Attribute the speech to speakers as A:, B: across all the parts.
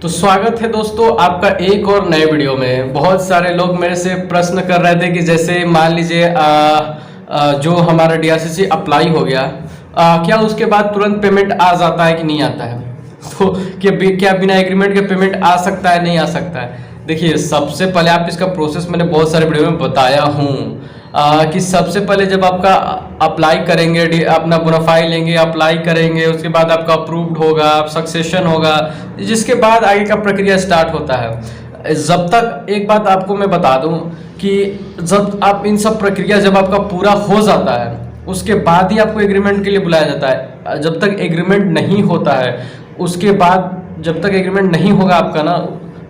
A: तो स्वागत है दोस्तों आपका एक और नए वीडियो में। बहुत सारे लोग मेरे से प्रश्न कर रहे थे कि जैसे मान लीजिए जो हमारा डीआरसीसी अप्लाई हो गया, क्या उसके बाद तुरंत पेमेंट आ जाता है कि नहीं आता है। तो क्या बिना एग्रीमेंट के पेमेंट आ सकता है, नहीं आ सकता है। देखिए, सबसे पहले आप इसका प्रोसेस मैंने बहुत सारे वीडियो में बताया हूँ कि सबसे पहले जब आपका अप्लाई करेंगे, अपना बोनाफाइड लेंगे, अप्लाई करेंगे, उसके बाद आपका अप्रूव्ड होगा, सक्सेशन होगा, जिसके बाद आगे का प्रक्रिया स्टार्ट होता है। जब तक एक बात आपको मैं बता दूं कि जब आप इन सब प्रक्रिया जब आपका पूरा हो जाता है उसके बाद ही आपको एग्रीमेंट के लिए बुलाया जाता है। जब तक एग्रीमेंट नहीं होता है, उसके बाद जब तक एग्रीमेंट नहीं होगा आपका ना,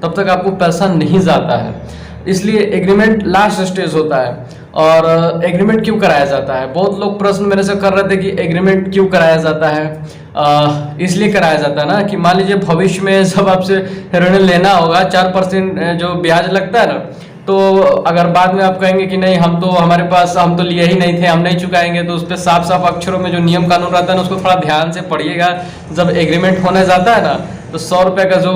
A: तब तक आपको पैसा नहीं जाता है। इसलिए एग्रीमेंट लास्ट स्टेज होता है। और एग्रीमेंट क्यों कराया जाता है, बहुत लोग प्रश्न मेरे से कर रहे थे कि एग्रीमेंट क्यों कराया जाता है। इसलिए कराया जाता है ना कि मान लीजिए भविष्य में जब आपसे ऋण लेना होगा 4% जो ब्याज लगता है ना, तो अगर बाद में आप कहेंगे कि नहीं हम तो लिए ही नहीं थे, हम नहीं चुकाएंगे, तो उस पर साफ साफ अक्षरों में जो नियम कानून रहता है ना उसको थोड़ा ध्यान से पढ़िएगा। जब एग्रीमेंट होने जाता है ना तो 100 रुपये का जो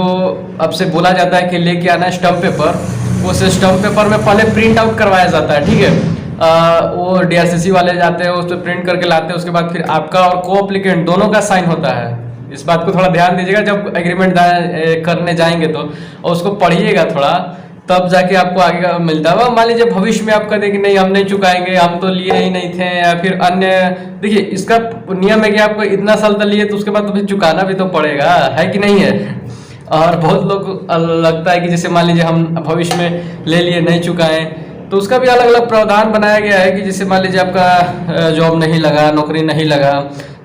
A: आपसे बोला जाता है कि लेके आना है स्टम्प पेपर, उस स्टम्प पेपर में पहले प्रिंट आउट करवाया जाता है, ठीक है। वो डीआरसीसी वाले जाते हैं, उस पर प्रिंट करके लाते हैं, उसके बाद फिर आपका और को एप्लीकेंट दोनों का साइन होता है। इस बात को थोड़ा ध्यान दीजिएगा जब एग्रीमेंट करने जाएंगे तो, और उसको पढ़िएगा थोड़ा, तब जाके आपको आगे का मिलता है। मान लीजिए भविष्य में आप कहें कि नहीं हम नहीं चुकाएंगे, हम तो लिए ही नहीं थे, या फिर अन्य, देखिए इसका नियम है कि आपको इतना साल तक लिए तो उसके बाद तो फिर चुकाना भी तो पड़ेगा, है कि नहीं है। और बहुत लोग लगता है कि जैसे मान लीजिए हम भविष्य में ले लिए नहीं चुकाएं, तो उसका भी अलग अलग प्रावधान बनाया गया है कि जैसे मान लीजिए आपका जॉब नहीं लगा, नौकरी नहीं लगा,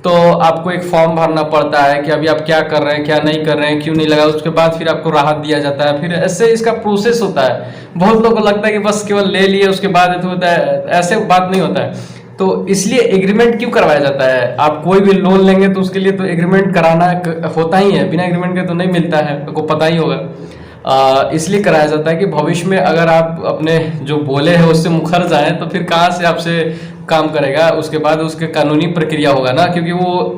A: तो आपको एक फॉर्म भरना पड़ता है कि अभी आप क्या कर रहे हैं, क्या नहीं कर रहे हैं, क्यों नहीं लगा, उसके बाद फिर आपको राहत दिया जाता है। फिर ऐसे इसका प्रोसेस होता है। बहुत लोगों को लगता है कि बस केवल ले लिए उसके बाद तो होता है, ऐसे बात नहीं होता है। तो इसलिए एग्रीमेंट क्यों करवाया जाता है, आप कोई भी लोन लेंगे तो उसके लिए तो एग्रीमेंट कराना होता ही है, बिना एग्रीमेंट के तो नहीं मिलता है, आपको पता ही होगा। इसलिए कराया जाता है कि भविष्य में अगर आप अपने जो बोले हैं उससे मुखर जाएं तो फिर कहाँ से आपसे काम करेगा, उसके बाद उसके कानूनी प्रक्रिया होगा ना, क्योंकि वो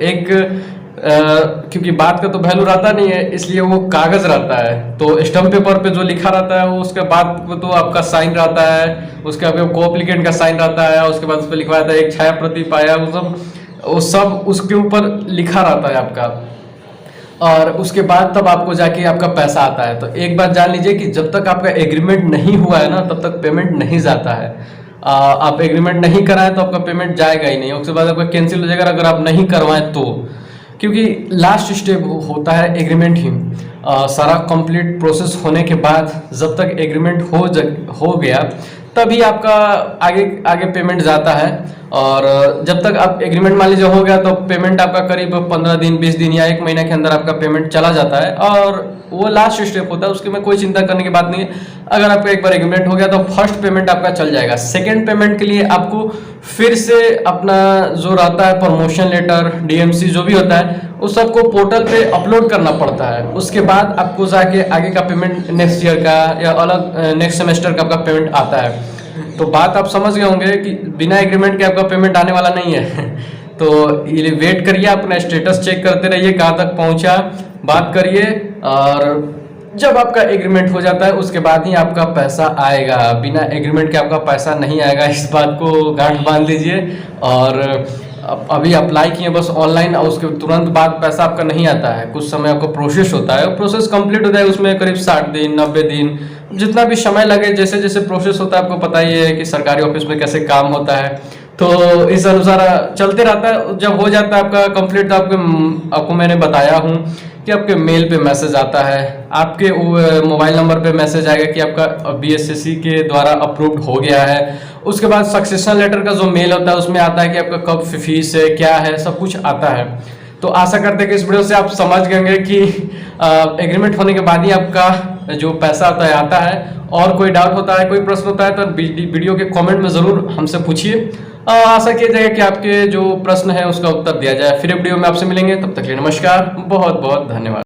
A: क्योंकि बात का तो वैल्यू रहता नहीं है, इसलिए वो कागज रहता है। तो स्टम्प पेपर पे जो लिखा रहता है वो उसके बाद तो आपका साइन रहता है, उसके बाद को एप्लीकेंट का साइन रहता है, उसके बाद उस पर लिखवा रहता है एक छाया प्रति पाया, वो सब उसके ऊपर लिखा रहता है आपका। और उसके बाद तब आपको जाके आपका पैसा आता है। तो एक बात जान लीजिए कि जब तक आपका एग्रीमेंट नहीं हुआ है ना तब तक पेमेंट नहीं जाता है। आप एग्रीमेंट नहीं कराएं तो आपका पेमेंट जाएगा ही नहीं, उसके बाद आपका कैंसिल हो जाएगा अगर आप नहीं करवाएं तो, क्योंकि लास्ट स्टेप होता है एग्रीमेंट ही। सारा कंप्लीट प्रोसेस होने के बाद जब तक एग्रीमेंट हो गया तभी आपका आगे पेमेंट जाता है। और जब तक आप एग्रीमेंट मान लीजिए हो गया तो पेमेंट आपका करीब 15 दिन 20 दिन या 1 महीना के अंदर आपका पेमेंट चला जाता है, और वो लास्ट स्टेप होता है, उसके में कोई चिंता करने की बात नहीं है। अगर आपका एक बार एग्रीमेंट हो गया तो फर्स्ट पेमेंट आपका चल जाएगा। सेकेंड पेमेंट के लिए आपको फिर से अपना जो रहता है प्रमोशन लेटर, डीएमसी जो भी होता है उस सबको पोर्टल पे अपलोड करना पड़ता है। उसके बाद आपको जाके आगे का पेमेंट नेक्स्ट ईयर का या अलग नेक्स्ट सेमेस्टर का आपका पेमेंट आता है। तो बात आप समझ गए होंगे कि बिना एग्रीमेंट के आपका पेमेंट आने वाला नहीं है। तो ये वेट करिए, अपना स्टेटस चेक करते रहिए कहाँ तक पहुँचा, बात करिए, और जब आपका एग्रीमेंट हो जाता है उसके बाद ही आपका पैसा आएगा। बिना एग्रीमेंट के आपका पैसा नहीं आएगा, इस बात को गांठ बांध लीजिए। और अभी अप्लाई किए बस ऑनलाइन, और उसके तुरंत बाद पैसा आपका नहीं आता है, कुछ समय आपको प्रोसेस होता है, प्रोसेस कंप्लीट होता है उसमें करीब 60 दिन 90 दिन जितना भी समय लगे, जैसे जैसे प्रोसेस होता है। आपको पता ही है कि सरकारी ऑफिस में कैसे काम होता है, तो इस अनुसार चलते रहता है। जब हो जाता है आपका कंप्लीट तो आपको मैंने बताया हूँ कि आपके मेल पे मैसेज आता है, आपके मोबाइल नंबर पे मैसेज आएगा कि आपका बीएसएससी के द्वारा अप्रूव्ड हो गया है। उसके बाद सक्सेशन लेटर का जो मेल होता है उसमें आता है कि आपका कब फीस है, क्या है, सब कुछ आता है। तो आशा करते हैं कि इस वीडियो से आप समझ गए कि एग्रीमेंट होने के बाद ही आपका जो पैसा आता है। और कोई डाउट होता है, कोई प्रश्न होता है तो वीडियो के कमेंट में ज़रूर हमसे पूछिए। आशा किया जाएगा कि आपके जो प्रश्न है उसका उत्तर दिया जाए। फिर वीडियो में आपसे मिलेंगे, तब तक के लिए नमस्कार, बहुत बहुत धन्यवाद।